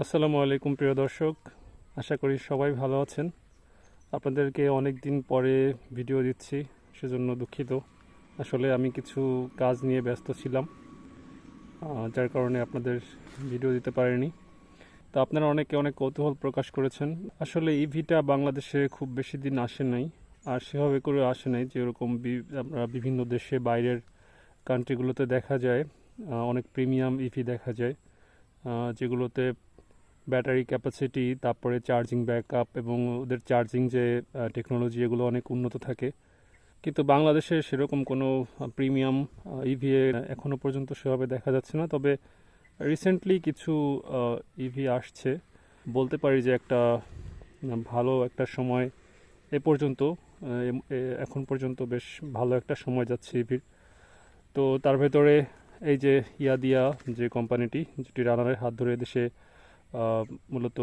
আসসালামু আলাইকুম প্রিয় দর্শক, আশা করি সবাই ভালো আছেন। আপনাদেরকে অনেক দিন পরে ভিডিও দিচ্ছি, সেজন্য দুঃখিত। আসলে আমি কিছু কাজ নিয়ে ব্যস্ত ছিলাম, যার কারণে আপনাদের ভিডিও দিতে পারিনি। তো আপনারা অনেকে অনেক কৌতূহল প্রকাশ করেছেন। আসলে ইভিটা বাংলাদেশে খুব বেশি দিন আসে নাই, আর সেভাবে করে আসে নাই যেরকম আমরা বিভিন্ন দেশে বাইরের কান্ট্রিগুলোতে দেখা যায়। অনেক প্রিমিয়াম ইভি দেখা যায়, যেগুলোতে ব্যাটারি ক্যাপাসিটি, তারপরে চার্জিং ব্যাকআপ এবং ওদের চার্জিং যে টেকনোলজি, এগুলো অনেক উন্নত থাকে। কিন্তু বাংলাদেশে সেরকম কোনো প্রিমিয়াম ইভি এখনও পর্যন্ত সেভাবে দেখা যাচ্ছে না। তবে রিসেন্টলি কিছু ইভি আসছে, বলতে পারি যে একটা ভালো একটা সময় এ পর্যন্ত এখন পর্যন্ত বেশ ভালো একটা সময় যাচ্ছে ইভির। তো তার ভেতরে এই যে ইয়াদিয়া যে কোম্পানিটি, যেটি রানারের হাত ধরে দেশে মূলত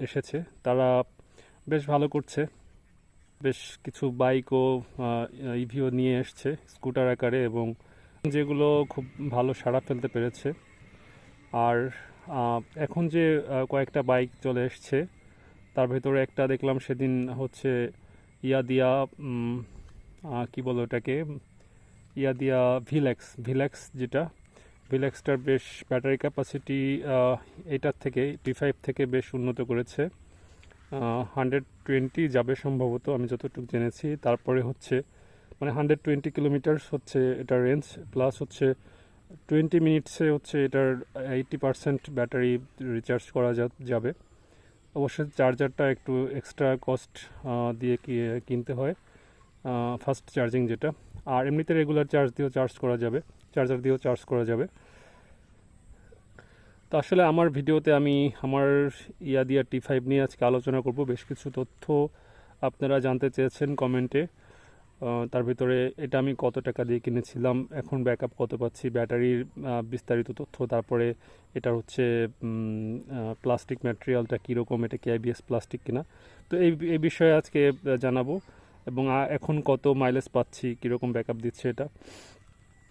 এসেছে, তারা বেশ ভালো করছে। বেশ কিছু বাইকও ইভিও নিয়ে এসছে স্কুটার আকারে, এবং যেগুলো খুব ভালো সাড়া ফেলতে পেরেছে। আর এখন যে কয়েকটা বাইক চলে এসছে, তার ভেতরে একটা দেখলাম সেদিন হচ্ছে ইয়াদিয়া, কি বলো ওটাকে, ইয়াদিয়া ভিলেক্স যেটা, ভিলেক্সটার বেশ ব্যাটারি ক্যাপাসিটি এটার থেকে T5 থেকে বেশ উন্নত করেছে। 120 যাবে সম্ভবত, আমি যতটুকু জেনেছি। তারপরে হচ্ছে মানে 120 কিলোমিটার হচ্ছে এটার রেঞ্জ, প্লাস হচ্ছে 20 মিনিটসে হচ্ছে এটার 80% ব্যাটারি রিচার্জ করা যাবে। অবশ্যই চার্জারটা একটু এক্সট্রা কস্ট দিয়ে কিনতে হয়, ফাস্ট চার্জিং যেটা। আর এমনিতে রেগুলার চার্জার দিয়েও চার্জ করা যাবে। তো আসলে আমার ভিডিওতে আমি আমার ইয়াদিয়া T5 নিয়ে আজকে আলোচনা করব। বেশ কিছু তথ্য আপনারা জানতে চেয়েছেন কমেন্টে। তার ভিতরে এটা আমি কত টাকা দিয়ে কিনেছিলাম, এখন ব্যাকআপ কত পাচ্ছি, ব্যাটারির বিস্তারিত তথ্য, তারপরে এটা হচ্ছে প্লাস্টিক ম্যাটেরিয়ালটা কীরকম, এটা কি ABS প্লাস্টিক কিনা। তো এই বিষয়ে আজকে জানাবো, এবং এখন কত মাইলেজ পাচ্ছি, কীরকম ব্যাকআপ দিচ্ছে এটা।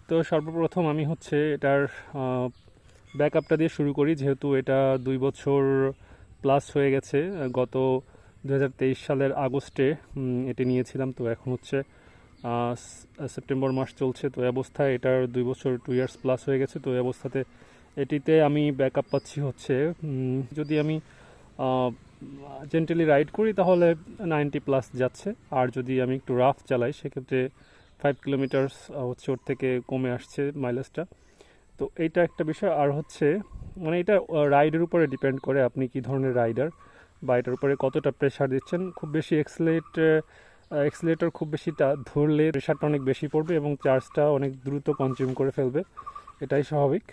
তো সর্বপ্রথম আমি হচ্ছে এটার ব্যাকআপটা দিয়ে শুরু করি, যেহেতু এটা 2 বছর প্লাস হয়ে গেছে। গত 2023 সালের আগস্টে এটি নিয়েছিলাম। তো এখন হচ্ছে সেপ্টেম্বর মাস চলছে, তো এই অবস্থায় এটার 2 বছর 2 ইয়ার্স প্লাস হয়ে গেছে। তো এই অবস্থাতে এটিতে আমি ব্যাকআপ পাচ্ছি হচ্ছে, যদি আমি জেন্টালি রাইড করি তাহলে 90 প্লাস যাচ্ছে, আর যদি আমি একটু রাফ চালাই সেক্ষেত্রে 5 কিলোমিটার্স হচ্ছে ওর থেকে কমে আসছে মাইলেজটা। তো এইটা একটা বিষয়। আর হচ্ছে মানে এটা রাইডের উপরে ডিপেন্ড করে, আপনি কি ধরনের রাইডার বা এটার উপরে কতটা প্রেশার দিচ্ছেন। খুব বেশি এক্সিলেটর খুব বেশিটা ধরলে প্রেশারটা অনেক বেশি পড়বে এবং চার্জটা অনেক দ্রুত কনজিউম করে ফেলবে, এটাই স্বাভাবিক।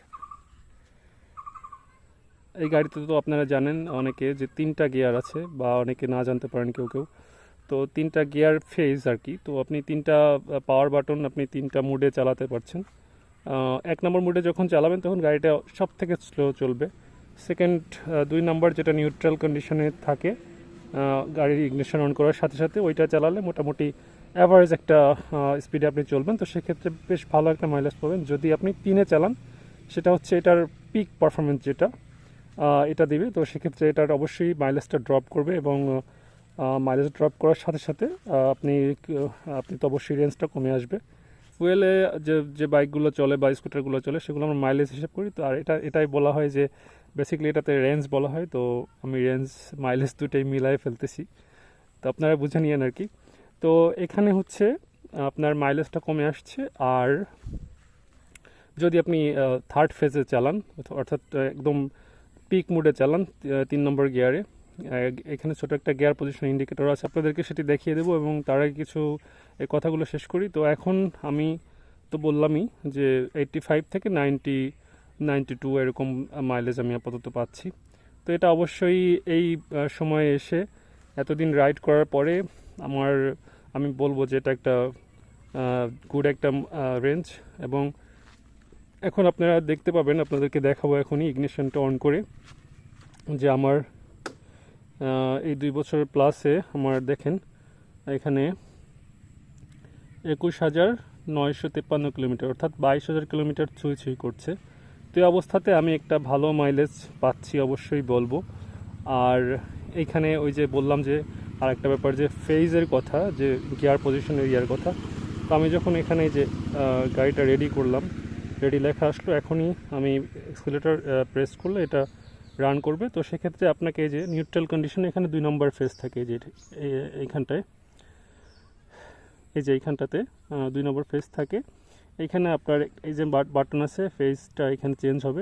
এই গাড়িতে তো আপনারা জানেন অনেকে যে 3টা গিয়ার আছে, বা অনেকে না জানতে পারেন কেউ কেউ। তো 3টা গিয়ার ফেজ আর কি। তো আপনি 3টা পাওয়ার বাটন আপনি 3টা মোডে চালাতে পারছেন। 1 নম্বর মোডে যখন চালাবেন তখন গাড়িটা সব থেকে স্লো চলবে। সেকেন্ড 2 নম্বর যেটা নিউট্রাল কন্ডিশনে থাকে, গাড়ির ইগনিশন অন করার সাথে সাথে ওইটা চালালে মোটামুটি অ্যাভারেজ একটা স্পিডে আপনি চলবেন। তো সেক্ষেত্রে বেশ ভালো একটা মাইলেজ পাবেন। যদি আপনি 3-এ চালান, সেটা হচ্ছে এটার পিক পারফরমেন্স যেটা এটা দিবে। তো সেক্ষেত্রে এটার অবশ্যই মাইলেজটা ড্রপ করবে, এবং মাইলেজ ড্রপ করার সাথে সাথে আপনি আপনি তো অবশ্যই রেঞ্জটা কমে আসবে। ফুয়েলে যে বাইকগুলো চলে বা স্কুটারগুলো চলে, সেগুলো আমরা মাইলেজ হিসেব করি। তো আর এটাই বলা হয় যে বেসিক্যালি এটাতে রেঞ্জ বলা হয়। তো আমি রেঞ্জ মাইলেজ দুটোই মিলাই ফেলতেছি, তো আপনারা বুঝে নিয়েন আর কি। তো এখানে হচ্ছে আপনার মাইলেজটা কমে আসছে। আর যদি আপনি থার্ড ফেজে চালান, অর্থাৎ একদম পিক মোডে চালান 3 নম্বর গিয়ারে, এখানে ছোট একটা গিয়ার পজিশন ইন্ডিকেটর আছে, আপনাদেরকে সেটি দেখিয়ে দেবো। এবং তার আগে কিছু এই কথাগুলো শেষ করি। তো এখন আমি তো বললামই যে 85 থেকে 92 এরকম মাইলেজ আমি আপাতত পাচ্ছি। তো এটা অবশ্যই এই সময়ে এসে এতদিন রাইড করার পরে আমি বলবো যে এটা একটা গুড একটা রেঞ্জ। এবং এখন আপনারা দেখতে পাবেন, আপনাদেরকে দেখাবো এখনই ইগনিশনটা অন করে, যে আমার এই 2 বছর প্লাসে আমার দেখেন এখানে 21,953 কিলোমিটার, অর্থাৎ 22,000 কিলোমিটার ছুঁই করছে। তো এই অবস্থাতে আমি একটা ভালো মাইলেজ পাচ্ছি অবশ্যই বলবো। আর এইখানে ওই যে বললাম যে আর একটা ব্যাপার যে ফেজের কথা, যে গিয়ার পজিশনের ইয়ার কথা। তো আমি যখন এখানে যে গাড়িটা রেডি করলাম, রেডি লেখা আসলো, এখনই আমি এক্সিলারেটর প্রেস করলে এটা রান করবে। তো সেক্ষেত্রে আপনাকে এই যে নিউট্রাল কন্ডিশনে এখানে 2 নম্বর ফেজ থাকে, যে এইখানটায়, এই যে এইখানটাতে 2 নম্বর ফেজ থাকে। এইখানে আপনার এই যে বাটন আছে, ফেজটা এখানে চেঞ্জ হবে।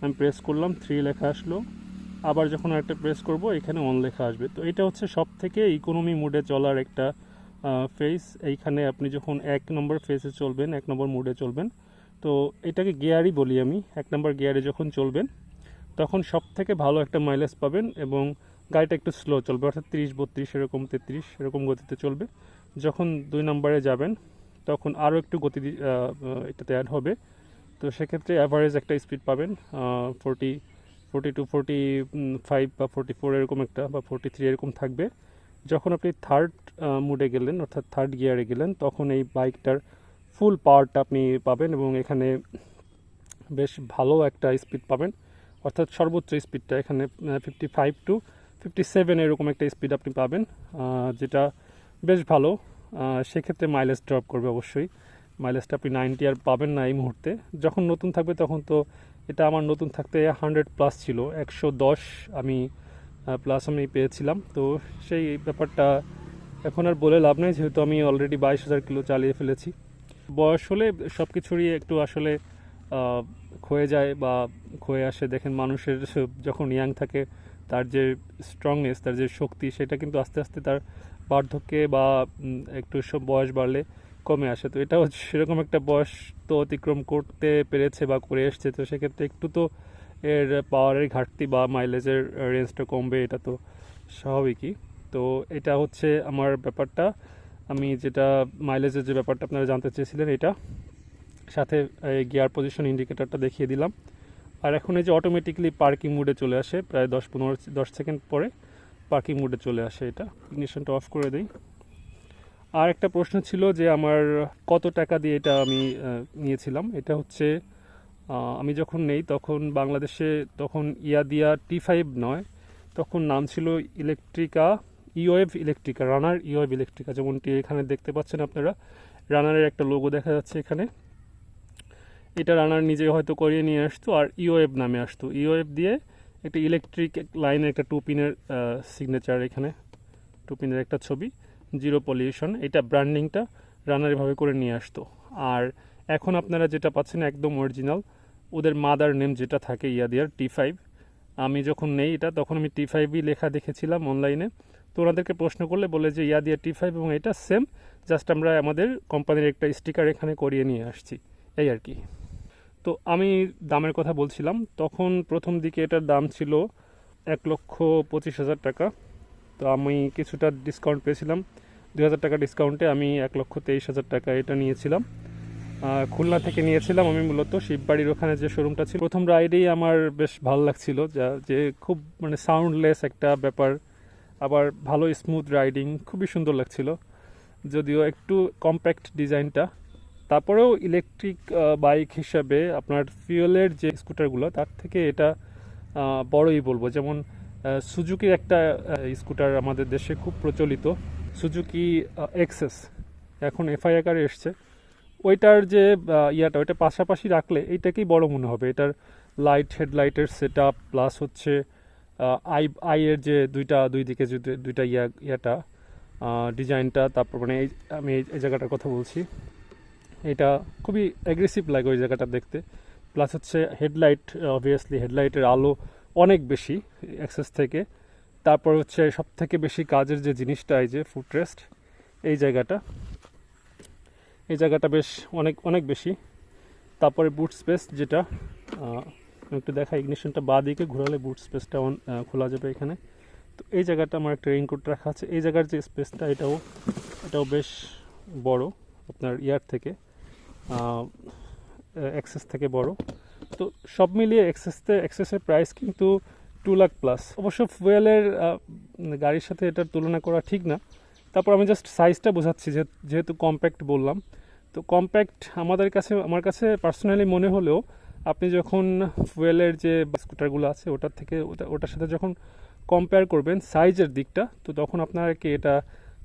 আমি প্রেস করলাম, 3 লেখা আসলো। আবার যখন আরেকটা প্রেস করব এখানে 1 লেখা আসবে। তো এটা হচ্ছে সব থেকে ইকোনমি মোডে চলার একটা ফেজ। এইখানে আপনি যখন 1 নম্বর ফেজে চলবেন, 1 নম্বর মোডে চলবেন, তো এটাকে গিয়ারই বলি আমি। 1 নম্বর গিয়ারে যখন চলবেন তখন সব থেকে ভালো একটা মাইলেজ পাবেন, এবং গাড়িটা একটু স্লো চলবে, অর্থাৎ 30-32 এরকম, 33 এরকম গতিতে চলবে। যখন 2 নম্বরে যাবেন তখন আরও একটু গতি এটাতে অ্যাড হবে। তো সেক্ষেত্রে অ্যাভারেজ একটা স্পিড পাবেন 42-45 বা 44 এরকম একটা, বা 43 এরকম থাকবে। যখন আপনি থার্ড মুডে গেলেন, অর্থাৎ থার্ড গিয়ারে গেলেন, তখন এই বাইকটার ফুল পাওয়ারটা আপনি পাবেন, এবং এখানে বেশ ভালো একটা স্পিড পাবেন। অর্থাৎ সর্বোচ্চ স্পিডটা এখানে 55-57 এরকম একটা স্পিড আপনি পাবেন, যেটা বেশ ভালো। সেক্ষেত্রে মাইলেজ ড্রপ করবে অবশ্যই। মাইলেজটা আপনি 90 আর পাবেন না এই মুহূর্তে। যখন নতুন থাকবে তখন তো, এটা আমার নতুন থাকতে 100+ ছিল, 110 আমি প্লাস আমি পেয়েছিলাম। তো সেই ব্যাপারটা এখন আর বলে লাভ নেই, যেহেতু আমি অলরেডি 22,000 কিলো চালিয়ে ফেলেছি। বয়স হলে সব কিছুরই একটু আসলে ক্ষয়ে যায় বা ক্ষয়ে আসে। দেখেন মানুষের যখন ইয়াং থাকে তার যে স্ট্রংনেস, তার যে শক্তি, সেটা কিন্তু আস্তে আস্তে তার বার্ধক্যে বা একটু সব বয়স বাড়লে কমে আসে। তো এটাও সেরকম একটা বয়স তো অতিক্রম করতে পেরেছে বা করে এসছে। তো সেক্ষেত্রে একটু তো এর পাওয়ারের ঘাটতি বা মাইলেজের রেঞ্জটা কমবে, এটা তো স্বাভাবিকই। তো এটা হচ্ছে আমার ব্যাপারটা। আমি যেটা মাইলেজের যে ব্যাপারটা আপনারা জানতে চেয়েছিলেন, এটা সাথে গিয়ার পজিশন ইন্ডিকেটরটা দেখিয়ে দিলাম। আর এখন এই যে অটোমেটিকলি পার্কিং মোডে চলে আসে, প্রায় 10 সেকেন্ড পরে পার্কিং মোডে চলে আসে। এটা ইগনিশনটা অফ করে দিই। আর একটা প্রশ্ন ছিল যে আমার কত টাকা দিয়ে এটা আমি নিয়েছিলাম। এটা হচ্ছে আমি যখন নেই তখন বাংলাদেশে তখন ইয়াদিয়া T5 নয়, তখন নাম ছিল ইলেকট্রিকা, ইওয়েভ ইলেকট্রিকা, রানার ইওয়েভ ইলেকট্রিকা, যেমনটি এখানে দেখতে পাচ্ছেন আপনারা। রানারের একটা লোগো দেখা যাচ্ছে এখানে। এটা রানার নিজে হয়তো করিয়ে নিয়ে আসতো, আর ইওয়েভ নামে আসতো। ইওয়েভ দিয়ে একটা ইলেকট্রিক লাইনের একটা 2 পিনের সিগনেচার, এখানে 2 পিনের একটা ছবি, 0 পলিউশন, এটা ব্র্যান্ডিংটা রানার এভাবে করে নিয়ে আসতো। আর এখন আপনারা যেটা পাচ্ছেন একদম অরিজিনাল, ওদের মাদার নেম যেটা থাকে ইয়াদিয়ার T5। আমি যখন নেই এটা, তখন আমি T5ই লেখা দেখেছিলাম অনলাইনে। তো ওনাদেরকে প্রশ্ন করলে বলে যে ইয়াদিয়া T5 এবং এটা সেম, জাস্ট আমরা আমাদের কোম্পানির একটা স্টিকার এখানে করিয়ে নিয়ে আসছি, এই আর কি। তো আমি দামের কথা বলছিলাম, তখন প্রথম দিকে এটার দাম ছিল 1,25,000 টাকা। তো আমি কিছুটা ডিসকাউন্ট পেয়েছিলাম, 2,000 টাকা ডিসকাউন্টে আমি 1,23,000 টাকা এটা নিয়েছিলাম। খুলনা থেকে নিয়েছিলাম আমি, মূলত শিববাড়ির ওখানে যে শোরুমটা ছিল। প্রথম রাইডেই আমার বেশ ভালো লাগছিল, যে খুব মানে সাউন্ডলেস একটা ব্যাপার, আবার ভালো স্মুথ রাইডিং, খুবই সুন্দর লাগছিল, যদিও একটু কম্প্যাক্ট ডিজাইনটা। তারপরেও ইলেকট্রিক বাইক হিসাবে আপনার ফিউয়েলের যে স্কুটারগুলো, তার থেকে এটা বড়ই বলবো। যেমন সুজুকির একটা স্কুটার আমাদের দেশে খুব প্রচলিত, সুজুকি এক্সেস, এখন এফআই আকারে এসছে। ওইটার যে ইয়াটা, ওইটা পাশাপাশি রাখলে এইটাকেই বড় মনে হবে। এটার লাইট, হেডলাইটের সেট আপ, প্লাস হচ্ছে আইয়ের যে দুই দিকে যে দুইটা ইয়াটা ডিজাইনটা, তারপর মানে আমি এই জায়গাটার কথা বলছি, এটা খুবই অ্যাগ্রেসিভ লাগে ওই জায়গাটা দেখতে। প্লাস হচ্ছে হেডলাইট, অবভিয়াসলি হেডলাইটের আলো অনেক বেশি অ্যাক্সেস থেকে। তারপর হচ্ছে সব থেকে বেশি কাজের যে জিনিসটা, এই যে ফুটরেস্ট, এই জায়গাটা বেশ অনেক অনেক বেশি। তারপরে বুট স্পেস, যেটা একটু দেখা, ইগনিশনটা বাঁ দিকে ঘোরালে বুট স্পেসটা খোলা যাবে এখানে। তো এই জায়গাটা আমার একটা রেইনকোট রাখা আছে, এই জায়গার যে স্পেসটা, এটাও বেশ বড়, আপনার ইয়ার থেকে, অ্যাক্সেস থেকে বড়। তো সব মিলিয়ে অ্যাক্সেসের প্রাইস কিন্তু 2 লাখ প্লাস। অবশ্য ফুয়েলের গাড়ির সাথে এটার তুলনা করা ঠিক না। তারপর আমি জাস্ট সাইজটা বোঝাচ্ছি, যেহেতু কম্প্যাক্ট বললাম। তো কম্প্যাক্ট আমার কাছে পার্সোনালি মনে হলেও আপনি যখন ফুয়েলের যে স্কুটারগুলো আছে ওটার সাথে যখন কম্পেয়ার করবেন সাইজের দিকটা, তো তখন আপনাকে এটা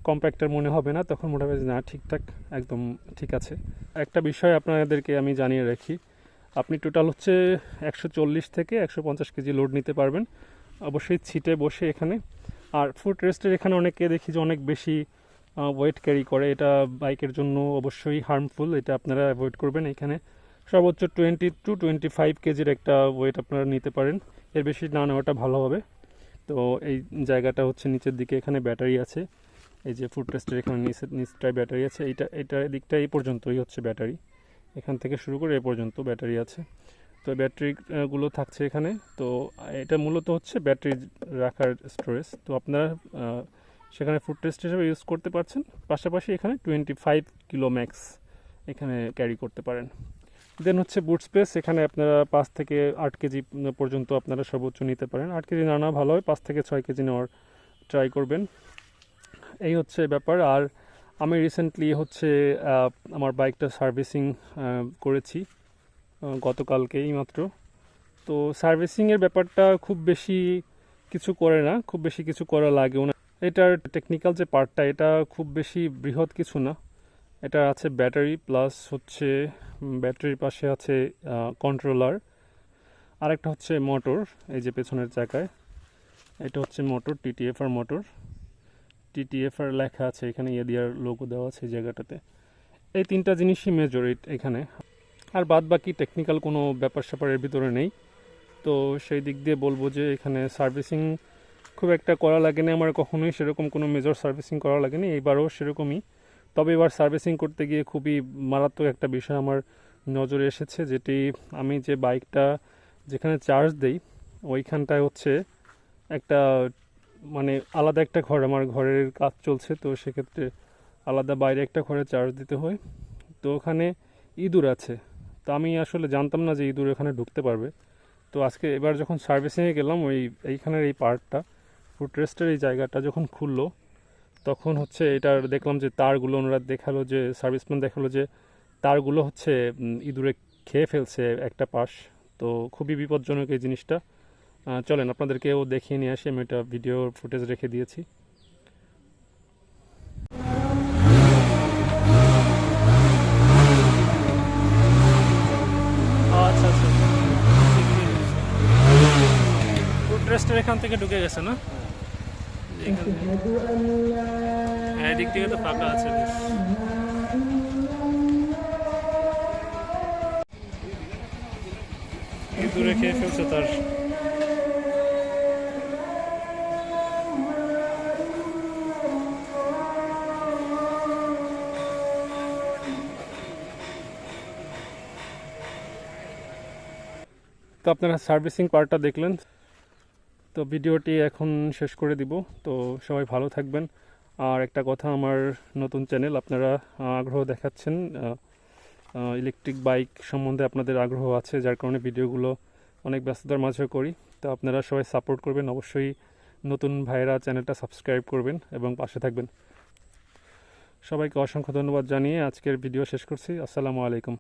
কম্প্যাক্টার মনে হবে না, তখন মনে হবে যে না ঠিকঠাক একদম ঠিক আছে। একটা বিষয় আপনাদেরকে আমি জানিয়ে রাখি, আপনি টোটাল হচ্ছে 140 থেকে 150 কেজি লোড নিতে পারবেন, অবশ্যই ছিটে বসে এখানে। আর ফুট রেস্টের এখানে অনেকে দেখি যে অনেক বেশি ওয়েট ক্যারি করে, এটা বাইকের জন্য অবশ্যই হার্মফুল, এটা আপনারা অ্যাভয়েড করবেন। এখানে সর্বোচ্চ 20 to 25 কেজির একটা ওয়েট আপনারা নিতে পারেন, এর বেশি না নেওয়াটা ভালো হবে। তো এই জায়গাটা হচ্ছে নিচের দিকে, এখানে ব্যাটারি আছে, এই যে ফুট রেস্টের এখানে নিচটায় ব্যাটারি আছে, এইটা দিকটা এই পর্যন্তই হচ্ছে ব্যাটারি, এখান থেকে শুরু করে এ পর্যন্ত ব্যাটারি আছে। তো ব্যাটারিগুলো থাকছে এখানে। তো এটা মূলত হচ্ছে ব্যাটারি রাখার স্টোরেজ, তো আপনারা সেখানে ফুট রেস্ট হিসেবে ইউজ করতে পারছেন। পাশাপাশি এখানে 25 কিলো ম্যাক্স এখানে ক্যারি করতে পারেন। দেন হচ্ছে বুট স্পেস, এখানে আপনারা 5 থেকে 8 কেজি পর্যন্ত আপনারা সর্বোচ্চ নিতে পারেন। 8 কেজি না ভালো হয়, 5 থেকে 6 কেজি নেওয়ার ট্রাই করবেন। এই হচ্ছে ব্যাপার। আর আমি রিসেন্টলি হচ্ছে আমার বাইকটা সার্ভিসিং করেছি গতকালকেই মাত্র। তো সার্ভিসিংয়ের ব্যাপারটা খুব বেশি কিছু করে না, খুব বেশি কিছু করা লাগেও না। এটার টেকনিক্যাল যে পার্টটা, এটা খুব বেশি বৃহৎ কিছু না। এটা আছে ব্যাটারি, প্লাস হচ্ছে ব্যাটারির পাশে আছে কন্ট্রোলার, আরেকটা হচ্ছে মোটর, এই যে পেছনের চাকায় এটা হচ্ছে মোটর, টিটিএফআর মোটর, টিটিএফআর লেখা আছে এখানে, এদিয়ার লোগো দেওয়া আছে এই জায়গাটাতে। এই তিনটা জিনিসই মেজর এখানে, আর বাদ বাকি টেকনিক্যাল কোনো ব্যাপার স্যাপারের ভিতরে নেই। তো সেই দিক দিয়ে বলবো যে এখানে সার্ভিসিং খুব একটা করা লাগেনি আমার, কখনোই সেরকম কোনো মেজর সার্ভিসিং করা লাগেনি, এইবারও সেরকমই। তবে এবার সার্ভিসিং করতে গিয়ে খুবই মারাত্মক একটা বিষয় আমার নজরে এসেছে, যেটি আমি যে বাইকটা যেখানে চার্জ দেই ওইখানটায় হচ্ছে একটা মানে আলাদা একটা ঘর, আমার ঘরের কাজ চলছে, তো সেক্ষেত্রে আলাদা বাইরে একটা ঘরে চার্জ দিতে হয়। তো ওখানে ইঁদুর আছে, তো আমি আসলে জানতাম না যে ইঁদুর এখানে ঢুকতে পারবে। তো আজকে এবার যখন সার্ভিসিংয়ে গেলাম, এইখানের এই পার্টটা ফুট রেস্টের এই জায়গাটা যখন খুললো, তখন হচ্ছে এটার দেখলাম যে তারগুলো ওনারা দেখালো, যে সার্ভিসম্যান দেখালো যে তারগুলো হচ্ছে ইঁদুরে খেয়ে ফেলছে একটা পাশ। তো খুবই বিপজ্জনক এই জিনিসটা। চলেন আপনাদেরকেও দেখিয়ে নিয়ে আসি, আমি এটা ভিডিও ফুটেজ রেখে দিয়েছি। আচ্ছা আচ্ছা, ফুট রেস্টের এখান থেকে ঢুকে গেছে না, হ্যাঁ এদিক থেকে তো ফাঁকা আছে বেশ। ইঁদুরে খেয়ে ফেলছে তার। তো আপনারা সার্ভিসিং পার্টটা দেখলেন, তো ভিডিওটি এখন শেষ করে দিব। তো সবাই ভালো থাকবেন। আর একটা কথা, আমার নতুন চ্যানেল, আপনারা আগ্রহ দেখাচ্ছেন, ইলেকট্রিক বাইক সম্বন্ধে আপনাদের আগ্রহ আছে, যার কারণে ভিডিওগুলো অনেক ব্যস্ততার মাঝে করি। তো আপনারা সবাই সাপোর্ট করবেন, অবশ্যই নতুন ভাইয়েরা চ্যানেলটা সাবস্ক্রাইব করবেন এবং পাশে থাকবেন। সবাইকে অসংখ্য ধন্যবাদ জানিয়ে আজকের ভিডিও শেষ করছি। আসসালামু আলাইকুম।